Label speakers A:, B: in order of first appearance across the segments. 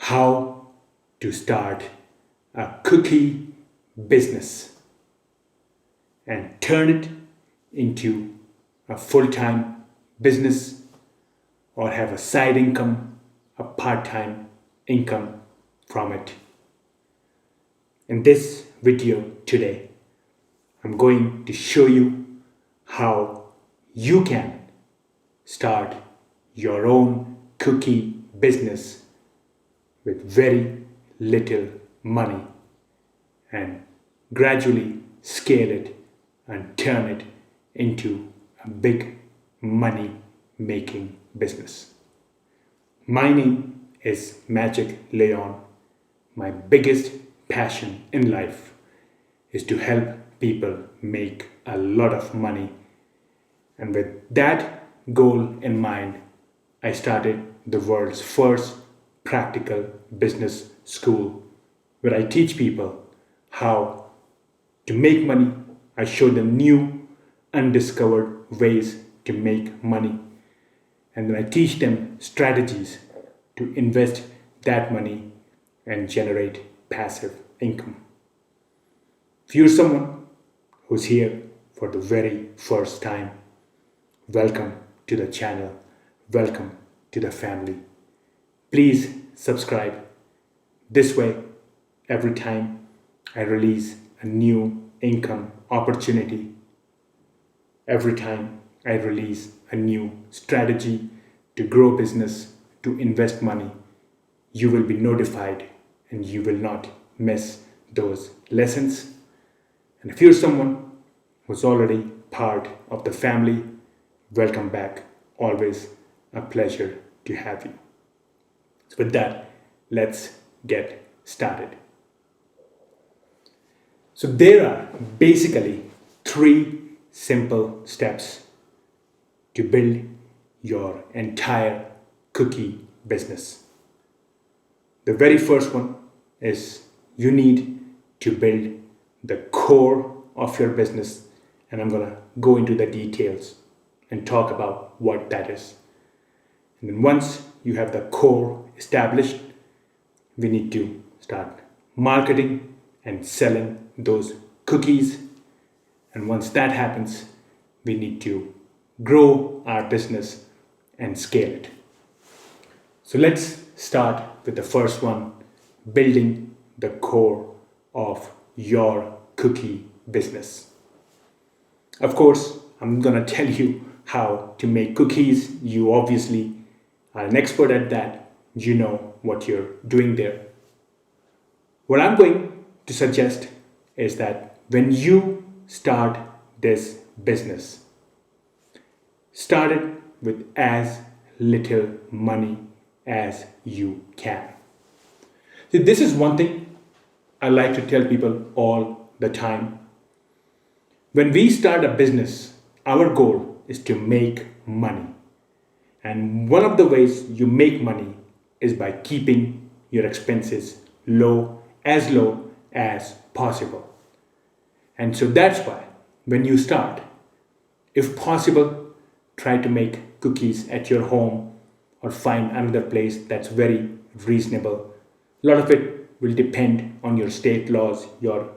A: how to start a cookie business and turn it into a full-time business or have a side income, a part-time income from it. In this video today, I'm going to show you how you can start your own cookie business with very little money and gradually scale it and turn it into a big money making business. My name is Magic Leon. My biggest passion in life is to help people make a lot of money. And with that goal in mind, I started the world's first practical business school where I teach people how to make money. I show them new, undiscovered ways to make money. And then I teach them strategies to invest that money and generate passive income. If you're someone who's here for the very first time, welcome to the channel. Welcome to the family. Please subscribe. This way, every time I release a new income opportunity, every time I release a new strategy to grow business, to invest money, you will be notified and you will not miss those lessons. And if you're someone who's already part of the family, welcome back. Always a pleasure to have you. So with that, let's get started. So there are basically 3 simple steps to build your entire cookie business. The very first one is you need to build the core of your business, and I'm going to go into the details and talk about what that is. And then once you have the core established, we need to start marketing and selling those cookies. And once that happens, we need to grow our business and scale it. So let's start with the first one, building the core of your cookie business. Of course, I'm going to tell you how to make cookies. You obviously are an expert at that. You know what you're doing there. What I'm going to suggest is that when you start this business, start it with as little money as you can. See, this is one thing I like to tell people all the time. When we start a business, our goal is to make money. And one of the ways you make money is by keeping your expenses low as possible. And so that's why when you start, if possible, try to make cookies at your home or find another place that's very reasonable. A lot of it will depend on your state laws, your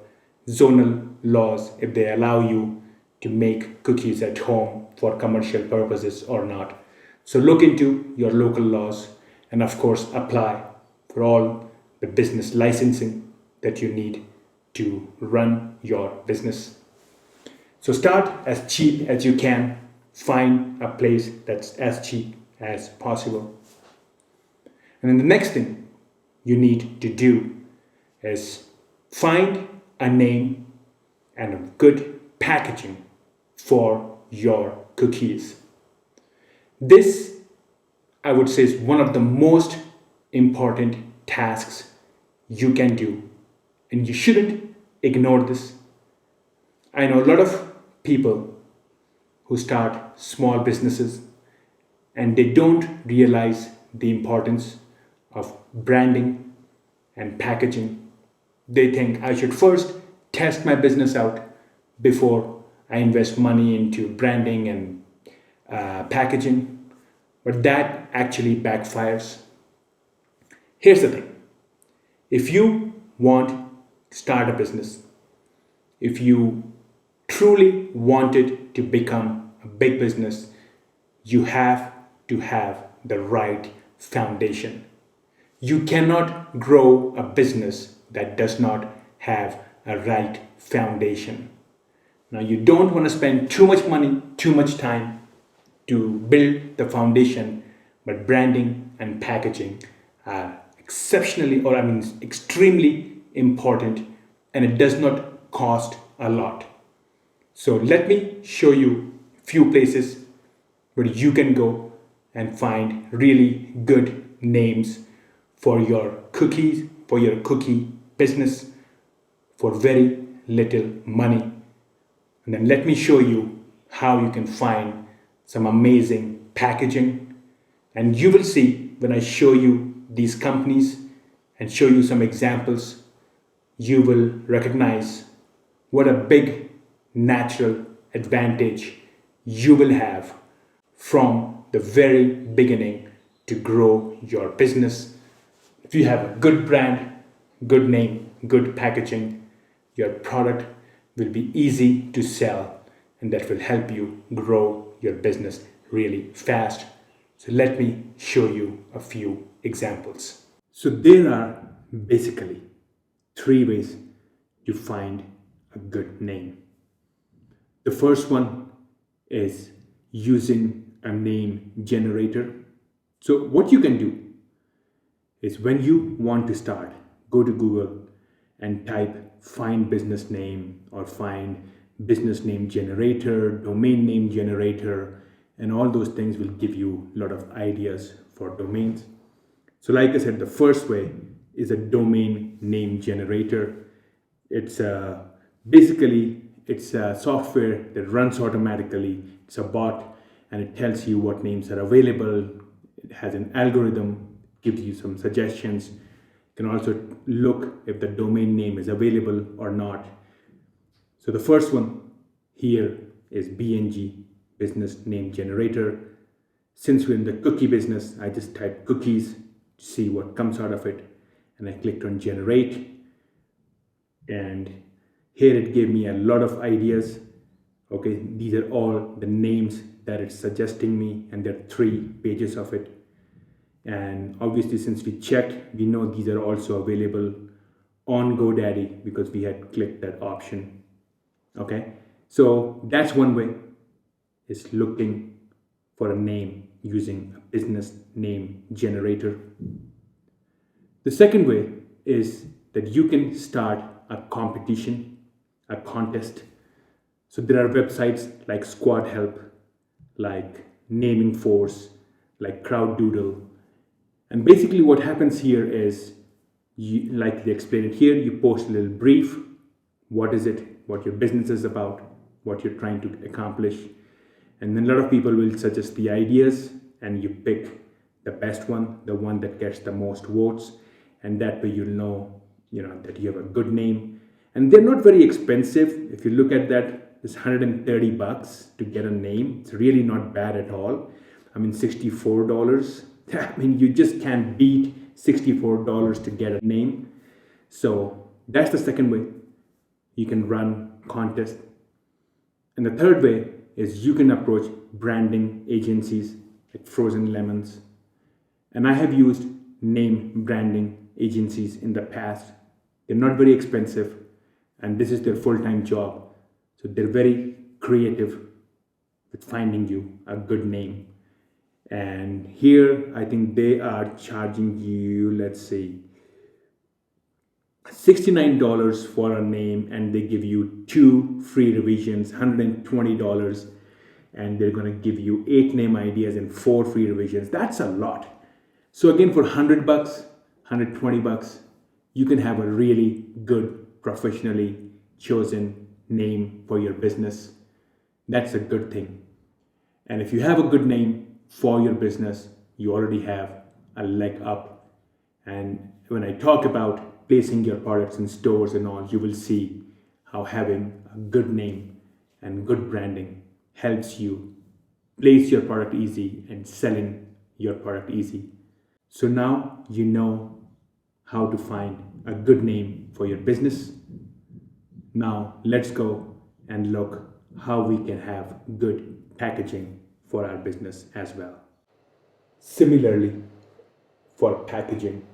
A: zonal laws, if they allow you to make cookies at home for commercial purposes or not. So look into your local laws and of course apply for all the business licensing that you need to run your business. So start as cheap as you can. Find a place that's as cheap as possible. And then the next thing you need to do is find a name and a good packaging for your cookies. This, I would say, is one of the most important tasks you can do, and you shouldn't ignore this. I know a lot of people who start small businesses and they don't realize the importance of branding and packaging. They think I should first test my business out before I invest money into branding and packaging, but that actually backfires. Here's the thing. If you want to start a business, if you truly want it to become a big business, you have to have the right foundation. You cannot grow a business that does not have a right foundation. Now, you don't want to spend too much money, too much time to build the foundation, but branding and packaging are extremely important, and it does not cost a lot. So let me show you a few places where you can go and find really good names for your cookies, for your cookie business for very little money. And then let me show you how you can find some amazing packaging. And you will see when I show you these companies and show you some examples, you will recognize what a big natural advantage you will have from the very beginning to grow your business. If you have a good brand, good name, good packaging, your product will be easy to sell, and that will help you grow your business really fast. So let me show you a few examples. So there are basically three ways to find a good name. The first one is using a name generator. So what you can do is when you want to start, go to Google and type find business name or find business name generator, domain name generator, and all those things will give you a lot of ideas for domains. So like I said, the first way is a domain name generator. It's it's a software that runs automatically. It's a bot, and it tells you what names are available. It has an algorithm, gives you some suggestions. You can also look if the domain name is available or not. So the first one here is BNG, business name generator. Since we're in the cookie business, I just typed cookies to see what comes out of it, and I clicked on generate, and here it gave me a lot of ideas. Okay, these are all the names that it's suggesting me, and there are 3 pages of it. And obviously, since we checked, we know these are also available on GoDaddy because we had clicked that option. Okay, so that's one way, is looking for a name using a business name generator. The second way is that you can start a competition, a contest. So there are websites like Squad Help, like Naming Force, like Crowddoodle. And basically what happens here is, like they explain it here, you post a little brief. What is it? What your business is about? What you're trying to accomplish? And then a lot of people will suggest the ideas, and you pick the best one, the one that gets the most votes. And that way you'll know, that you have a good name. And they're not very expensive. If you look at that, it's $130 to get a name. It's really not bad at all. $64. You just can't beat $64 to get a name. So that's the second way. You can run contests. And the third way is you can approach branding agencies like Frozen Lemons. And I have used name branding agencies in the past. They're not very expensive, and this is their full-time job. So they're very creative with finding you a good name. And here, I think they are charging you, let's see, $69 for a name, and they give you 2 free revisions, $120, and they're going to give you 8 name ideas and 4 free revisions. That's a lot. So again, for $100, $120, you can have a really good, professionally chosen name for your business. That's a good thing. And if you have a good name for your business, you already have a leg up. And when I talk about placing your products in stores and all, you will see how having a good name and good branding helps you place your product easy and selling your product easy. So now you know how to find a good name for your business. Now let's go and look how we can have good packaging for our business as well. Similarly, for packaging,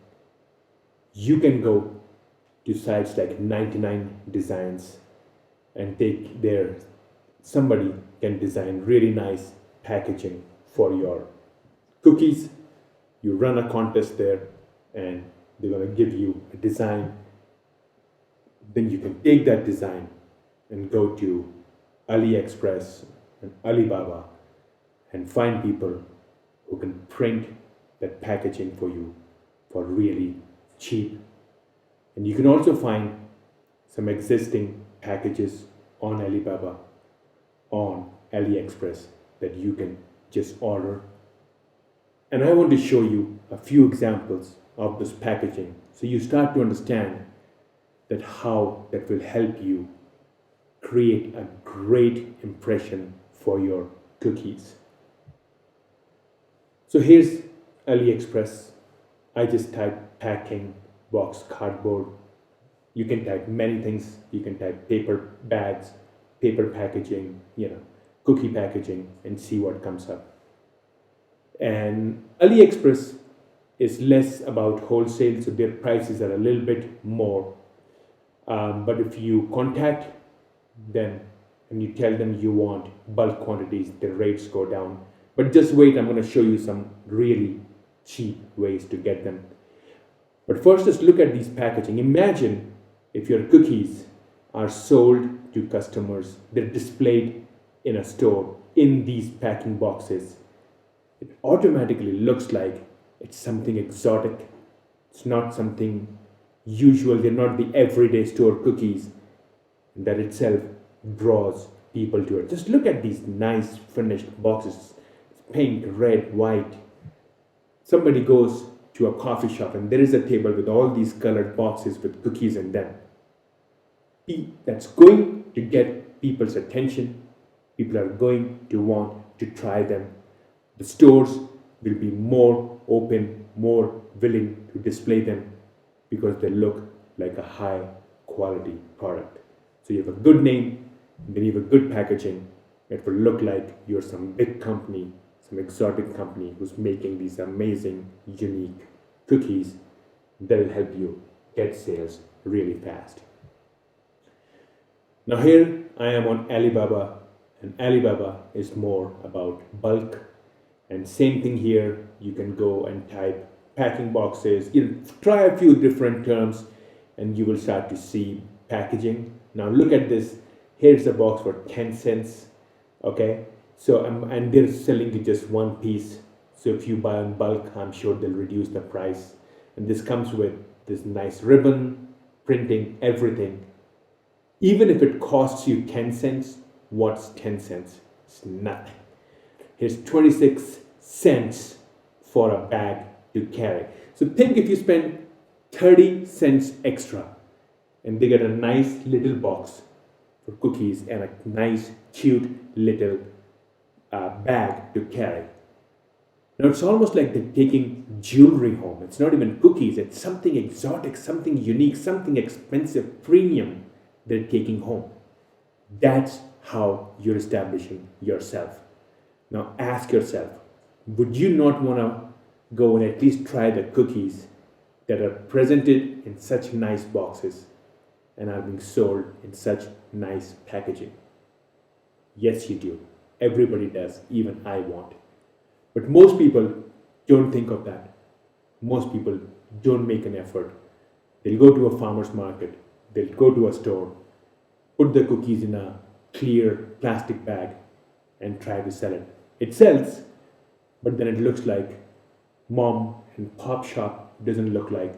A: you can go to sites like 99 Designs and take their somebody can design really nice packaging for your cookies. You run a contest there and they're going to give you a design. Then you can take that design and go to AliExpress and Alibaba and find people who can print that packaging for you for really cheap. And you can also find some existing packages on Alibaba, on AliExpress that you can just order. And I want to show you a few examples of this packaging so you start to understand that how that will help you create a great impression for your cookies. So here's AliExpress. I just type packing box cardboard. You can type many things. You can type paper bags, paper packaging, cookie packaging, and see what comes up. And AliExpress is less about wholesale, so their prices are a little bit more. But if you contact them and you tell them you want bulk quantities, the rates go down. But just wait, I'm going to show you some really cheap ways to get them. But first, just look at these packaging. Imagine if your cookies are sold to customers, they're displayed in a store in these packing boxes. It automatically looks like it's something exotic. It's not something usual. They're not the everyday store cookies. That itself draws people to it. Just look at these nice finished boxes. Pink, red, white. Somebody goes to a coffee shop and there is a table with all these colored boxes with cookies in them. That's going to get people's attention. People are going to want to try them. The stores will be more open, more willing to display them because they look like a high quality product. So you have a good name, then you have a good packaging. It will look like you're some big company, some exotic company who's making these amazing, unique cookies that will help you get sales really fast. Now here I am on Alibaba, and Alibaba is more about bulk. And same thing here, you can go and type packing boxes, try a few different terms and you will start to see packaging. Now look at this, here's a box for 10 cents, okay? So, and they're selling to just one piece. So if you buy in bulk, I'm sure they'll reduce the price. And this comes with this nice ribbon, printing, everything. Even if it costs you 10 cents, what's 10 cents? It's nothing. Here's 26 cents for a bag to carry. So think if you spend 30 cents extra and they get a nice little box for cookies and a nice cute little bag to carry. Now it's almost like they're taking jewelry home. It's not even cookies, it's something exotic, something unique, something expensive, premium they're taking home. That's how you're establishing yourself. Now ask yourself, would you not want to go and at least try the cookies that are presented in such nice boxes and are being sold in such nice packaging? Yes, you do. Everybody does, even I want. But most people don't think of that. Most people don't make an effort. They'll go to a farmer's market, they'll go to a store, put the cookies in a clear plastic bag and try to sell it. It sells, but then it looks like mom and pop shop. Doesn't look like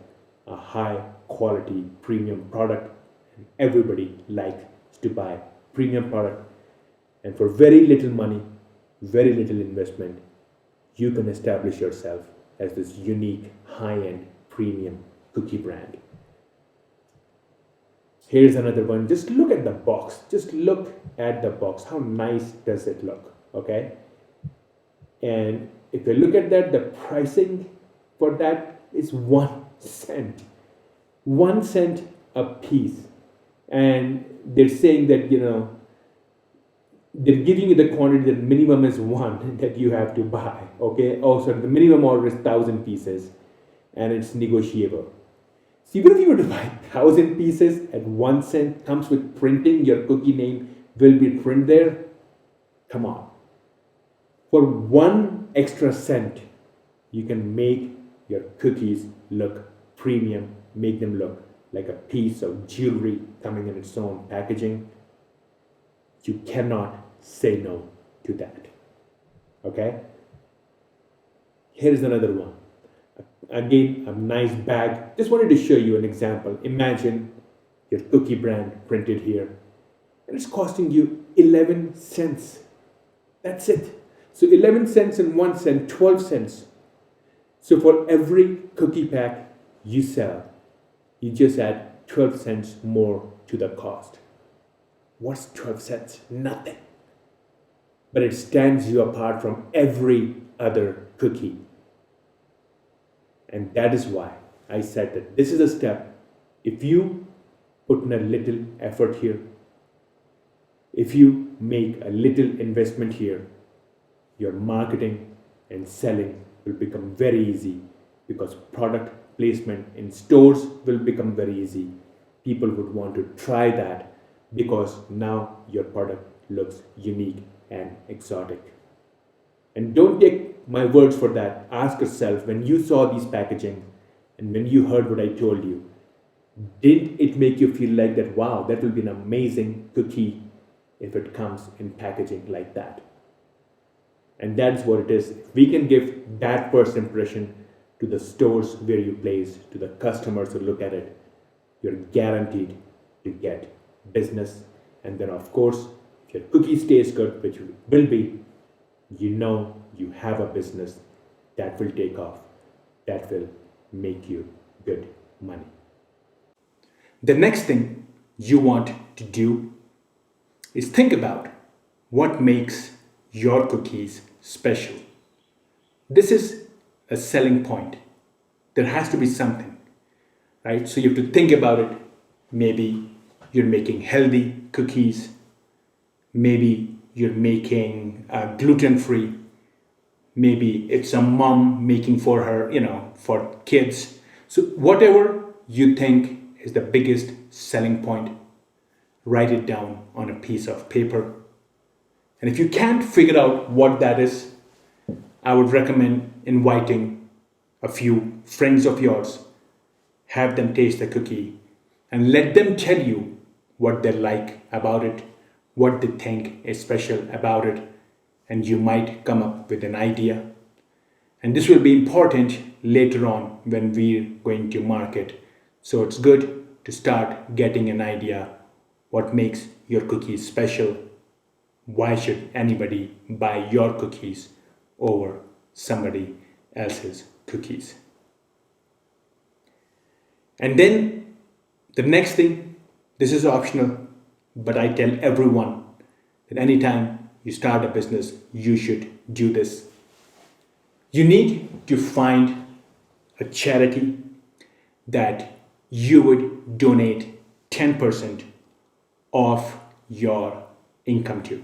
A: a high quality premium product. And everybody likes to buy premium product. And for very little money, very little investment, you can establish yourself as this unique high-end premium cookie brand. Here's another one. Just look at the box. Just look at the box. How nice does it look? Okay. And if you look at that, the pricing for that is 1 cent. 1 cent a piece. And they're saying that, they're giving you the quantity that minimum is one that you have to buy. Okay. Oh, sorry, the minimum order is 1,000 pieces and it's negotiable. So even if you were to buy 1,000 pieces at 1 cent, comes with printing, your cookie name will be printed there. Come on. For 1 extra cent, you can make your cookies look premium, make them look like a piece of jewelry coming in its own packaging. You cannot say no to that. Okay? Here's another one. Again, a nice bag. Just wanted to show you an example. Imagine your cookie brand printed here, and it's costing you 11 cents. That's it. So 11 cents and 1 cent, 12 cents. So for every cookie pack you sell, you just add 12 cents more to the cost. What's 12 cents? Nothing. But it stands you apart from every other cookie. And that is why I said that this is a step. If you put in a little effort here, if you make a little investment here, your marketing and selling will become very easy, because product placement in stores will become very easy. People would want to try that because now your product looks unique and exotic. And don't take my words for that. Ask yourself, when you saw these packaging and when you heard what I told you, did it make you feel like that, wow, that will be an amazing cookie if it comes in packaging like that? And that's what it is. If we can give that first impression to the stores where you place, to the customers who look at it, you're guaranteed to get business. And then, of course, if your cookie stays good, which will be, you have a business that will take off, that will make you good money. The next thing you want to do is think about what makes your cookies special. This is a selling point. There has to be something, right? So you have to think about it. Maybe you're making healthy cookies. Maybe you're making gluten-free. Maybe it's a mom making for her, for kids. So whatever you think is the biggest selling point, write it down on a piece of paper. And if you can't figure out what that is, I would recommend inviting a few friends of yours, have them taste the cookie, and let them tell you what they like about it, what they think is special about it, and you might come up with an idea. And this will be important later on when we're going to market. So it's good to start getting an idea what makes your cookies special. Why should anybody buy your cookies over somebody else's cookies? And then the next thing, this is optional, but I tell everyone that anytime you start a business, you should do this. You need to find a charity that you would donate 10% of your income to.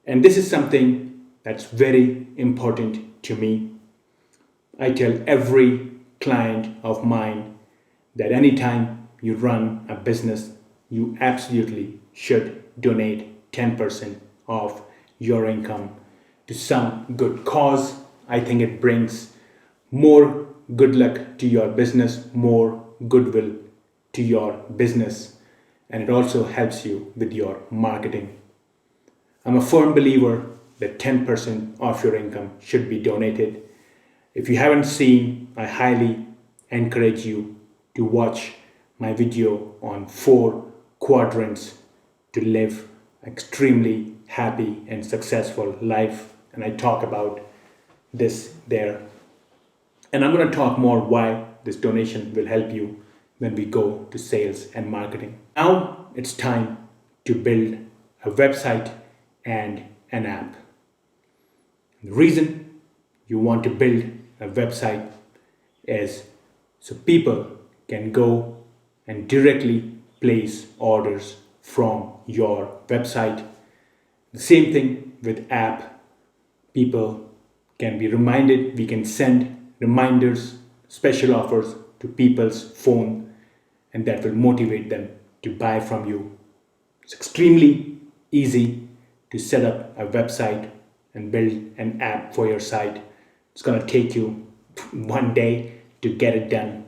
A: And this is something that's very important to me. I tell every client of mine that anytime you run a business, you absolutely should donate 10% of your income to some good cause. I think it brings more good luck to your business, more goodwill to your business, and it also helps you with your marketing. I'm a firm believer that 10% of your income should be donated. If you haven't seen, I highly encourage you to watch my video on 4 quadrants to live extremely happy and successful life. And I talk about this there. And I'm going to talk more why this donation will help you when we go to sales and marketing. Now it's time to build a website and an app. The reason you want to build a website is so people can go and directly place orders from your website. The same thing with app. People can be reminded, we can send reminders, special offers to people's phone, and that will motivate them to buy from you. It's extremely easy to set up a website and build an app for your site. It's going to take you one day to get it done.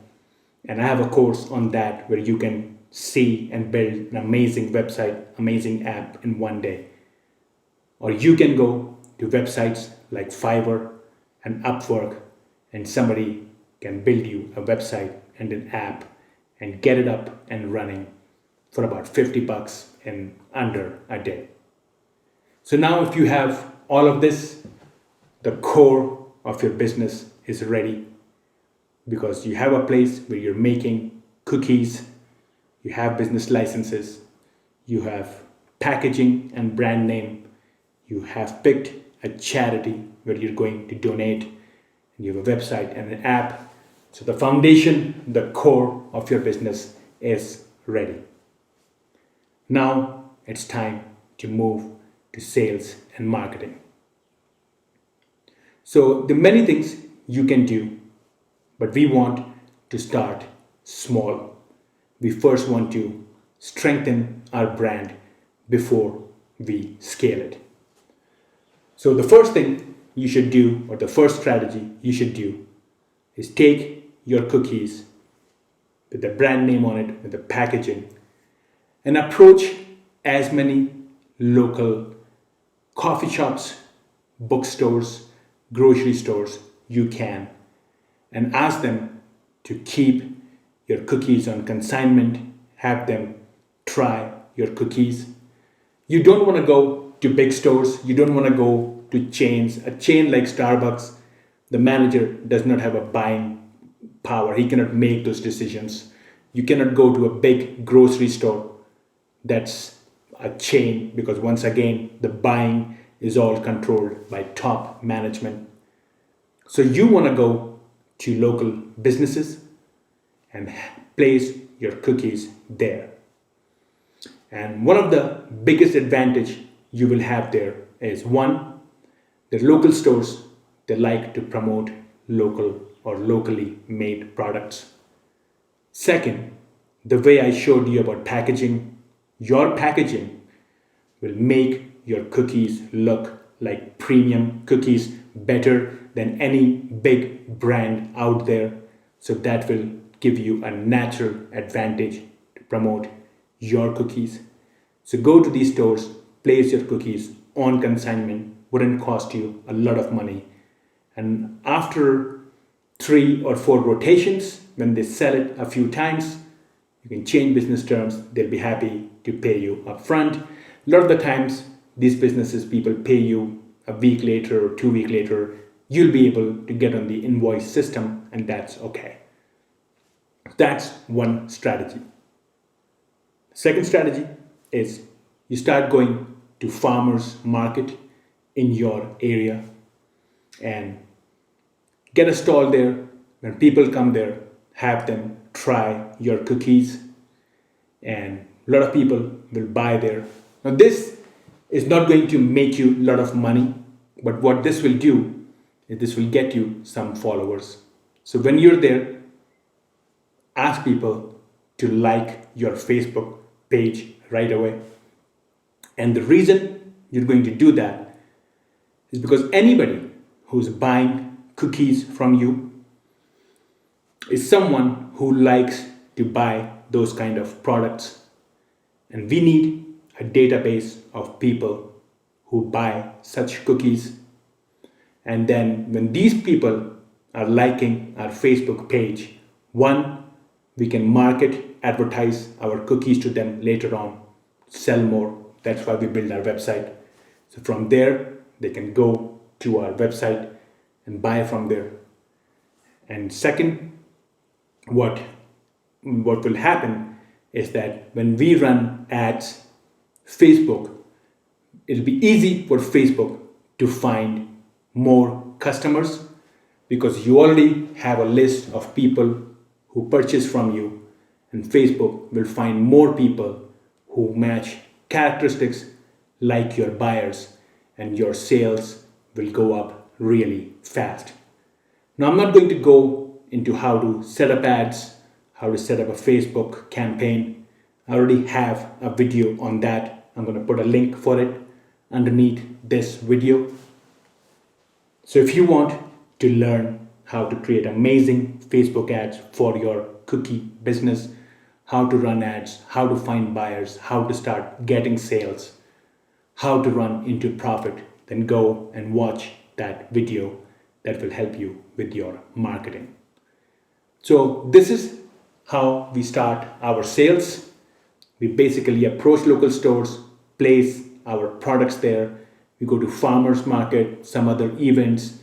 A: And I have a course on that where you can see and build an amazing website, amazing app in one day. Or you can go to websites like Fiverr and Upwork, and somebody can build you a website and an app and get it up and running for about $50 in under a day. So now if you have all of this, the core of your business is ready, because you have a place where you're making cookies, you have business licenses, you have packaging and brand name, you have picked a charity where you're going to donate, and you have a website and an app. So the foundation, the core of your business is ready. Now it's time to move to sales and marketing. So there are many things you can do, but we want to start small. We first want to strengthen our brand before we scale it. So the first thing you should do, or the first strategy you should do, is take your cookies with the brand name on it, with the packaging, and approach as many local coffee shops, bookstores, grocery stores you can, and ask them to keep your cookies on consignment, have them try your cookies. You don't want to go to big stores, you don't want to go to chains. A chain like Starbucks, the manager does not have a buying power, he cannot make those decisions. You cannot go to a big grocery store that's a chain, because once again the buying is all controlled by top management. So you want to go to local businesses and place your cookies there. And one of the biggest advantage you will have there is, one, the local stores, they like to promote local or locally made products. Second, the way I showed you about packaging, your packaging will make your cookies look like premium cookies, better than any big brand out there. So that will give you a natural advantage to promote your cookies. So go to these stores, place your cookies on consignment, wouldn't cost you a lot of money. And after 3 or 4 rotations, when they sell it a few times, you can change business terms. They'll be happy to pay you upfront. A lot of the times, these businesses, people pay you a week later or 2 weeks later. You'll be able to get on the invoice system, and that's okay. That's one strategy. Second strategy is you start going to farmers market in your area and get a stall there. When people come there, have them try your cookies, and a lot of people will buy there. Now this is not going to make you a lot of money, but what this will do is this will get you some followers. So when you're there, ask people to like your Facebook page right away. And the reason you're going to do that is because anybody who's buying cookies from you is someone who likes to buy those kind of products. And we need a database of people who buy such cookies. And then when these people are liking our Facebook page, one, we can market, advertise our cookies to them later on, sell more. That's why we build our website. So from there, they can go to our website and buy from there. And second, what will happen is that when we run ads, Facebook, it'll be easy for Facebook to find more customers, because you already have a list of people who purchase from you, and Facebook will find more people who match characteristics like your buyers, and your sales will go up really fast. Now, I'm not going to go into how to set up ads, how to set up a Facebook campaign. I already have a video on that. I'm going to put a link for it underneath this video. So if you want to learn how to create amazing Facebook ads for your cookie business, how to run ads, how to find buyers, how to start getting sales, how to run into profit, then go and watch that video that will help you with your marketing. So this is how we start our sales. We basically approach local stores, place our products there. We go to farmers market, some other events.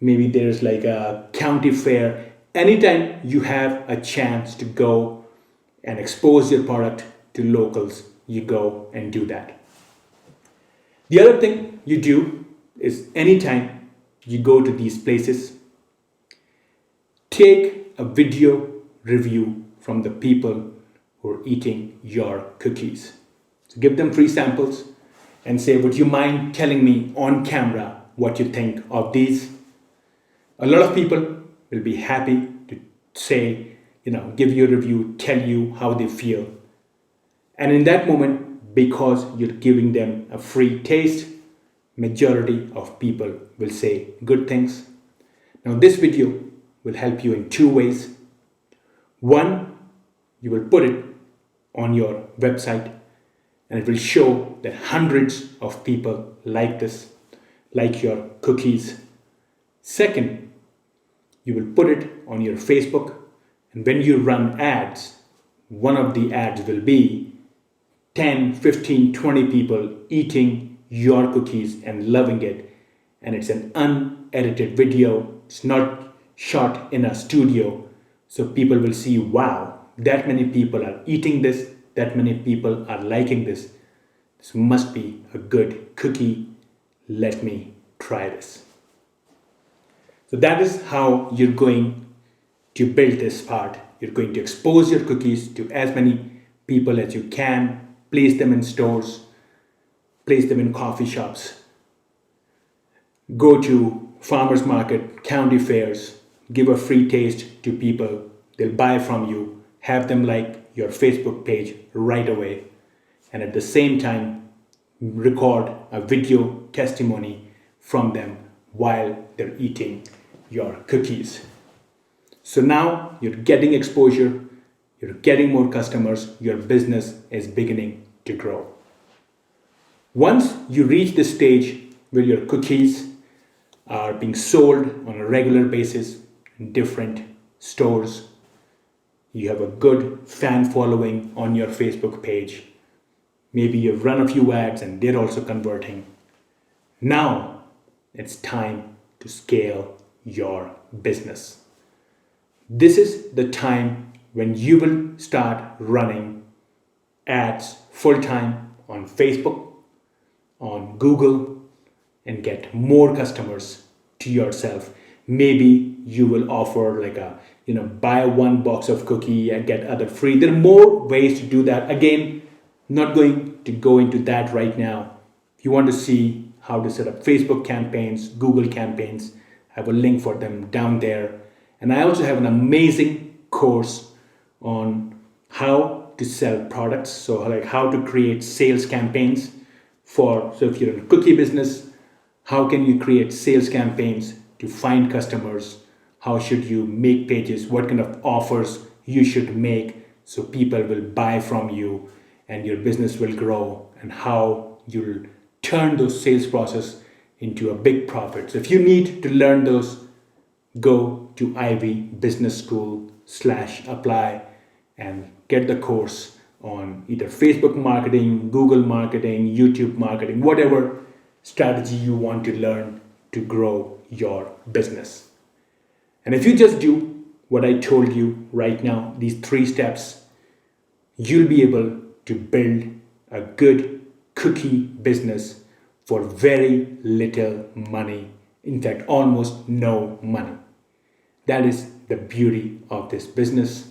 A: Maybe there's like a county fair. Anytime you have a chance to go and expose your product to locals, you go and do that. The other thing you do is anytime you go to these places, take a video review from the people who are eating your cookies. So give them free samples and say, would you mind telling me on camera what you think of these? A lot of people will be happy to say, give you a review, tell you how they feel. And in that moment, because you're giving them a free taste, majority of people will say good things. Now, this video will help you in two ways. One, you will put it on your website and it will show that hundreds of people like this, like your cookies. Second, you will put it on your Facebook, and when you run ads, one of the ads will be 10, 15, 20 people eating your cookies and loving it. And it's an unedited video. It's not shot in a studio. So people will see, wow, that many people are eating this, that many people are liking this. This must be a good cookie. Let me try this. So that is how you're going to build this part. You're going to expose your cookies to as many people as you can, place them in stores, place them in coffee shops, go to farmers market, county fairs, give a free taste to people. They'll buy from you, have them like your Facebook page right away, and at the same time, record a video testimony from them while they're eating your cookies. So now you're getting exposure, you're getting more customers, your business is beginning to grow. Once you reach the stage where your cookies are being sold on a regular basis in different stores, you have a good fan following on your Facebook page, maybe you've run a few ads and they're also converting. Now it's time to scale your business. This is the time when you will start running ads full-time on Facebook, on Google, and get more customers to yourself. Maybe you will offer like a, buy one box of cookie and get other free. There are more ways to do that. Again, not going to go into that right now. If you want to see how to set up Facebook campaigns, Google campaigns, I have a link for them down there. And I also have an amazing course on how to sell products. So like how to create sales campaigns so if you're in a cookie business, how can you create sales campaigns to find customers? How should you make pages? What kind of offers you should make so people will buy from you and your business will grow, and how you'll turn those sales process into a big profit. So if you need to learn those, go to Ivy Business School/apply and get the course on either Facebook marketing, Google marketing, YouTube marketing, whatever strategy you want to learn to grow your business. And if you just do what I told you right now, these 3 steps, you'll be able to build a good cookie business for very little money. In fact, almost no money. That is the beauty of this business.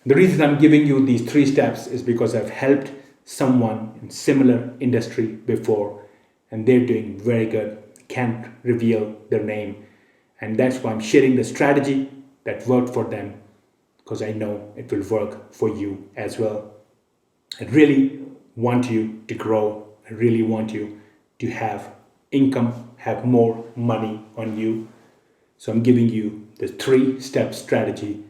A: The reason I'm giving you these 3 steps is because I've helped someone in similar industry before and they're doing very good. Can't reveal their name. And that's why I'm sharing the strategy that worked for them, because I know it will work for you as well. I really want you to grow. I really want you to have income, have more money on you. So I'm giving you the 3-step strategy.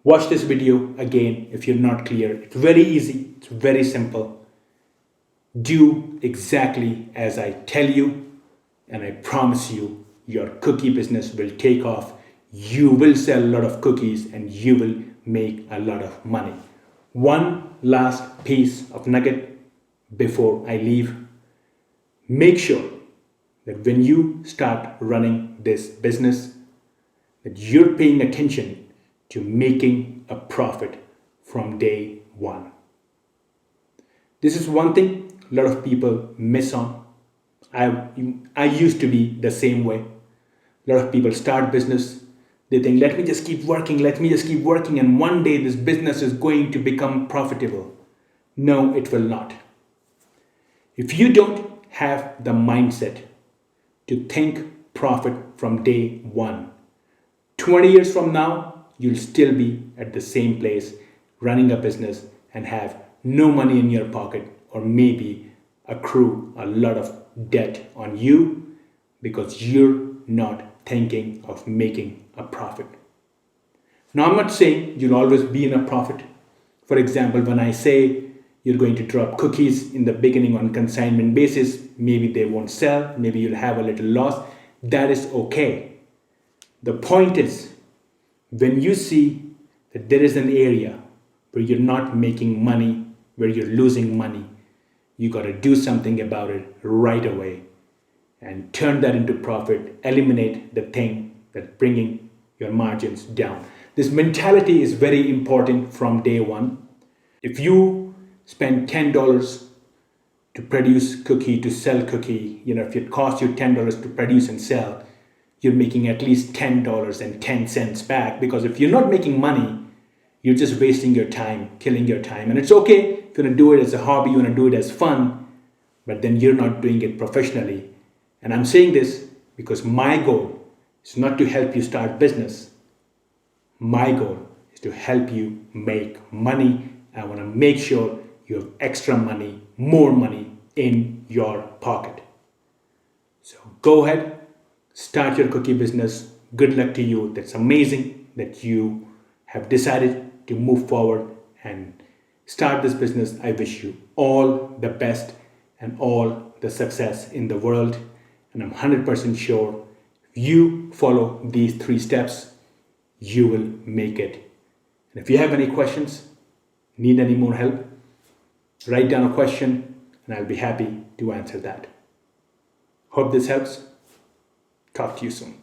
A: Watch this video again if you're not clear. It's very easy. It's very simple. Do exactly as I tell you, and I promise you, your cookie business will take off. You will sell a lot of cookies and you will make a lot of money. One last piece of nugget before I leave. Make sure that when you start running this business, that you're paying attention to making a profit from day one. This is one thing a lot of people miss on. I used to be the same way. A lot of people start business. They think, let me just keep working, and one day this business is going to become profitable. No, it will not. If you don't have the mindset to think profit from day one, 20 years from now, you'll still be at the same place running a business and have no money in your pocket, or maybe accrue a lot of debt on you because you're not thinking of making a profit. Now, I'm not saying you'll always be in a profit. For example, when I say you're going to drop cookies in the beginning on consignment basis, maybe they won't sell, maybe you'll have a little loss. That is okay. The point is, when you see that there is an area where you're not making money, where you're losing money, you got to do something about it right away and turn that into profit. Eliminate the thing that's bringing your margins down. This mentality is very important from day one. If you spend $10 to produce cookie, to sell cookie, if it costs you $10 to produce and sell, you're making at least $10.10 back, because if you're not making money, you're just wasting your time, killing your time. And it's okay if you want to do it as a hobby, you want to do it as fun, but then you're not doing it professionally. And I'm saying this because my goal is not to help you start business. My goal is to help you make money. I want to make sure you have extra money, more money in your pocket. So go ahead, start your cookie business. Good luck to you. That's amazing that you have decided to move forward and start this business. I wish you all the best and all the success in the world. And I'm 100% sure if you follow these 3 steps, you will make it. And if you have any questions, need any more help, write down a question and I'll be happy to answer that. Hope this helps. Talk to you soon.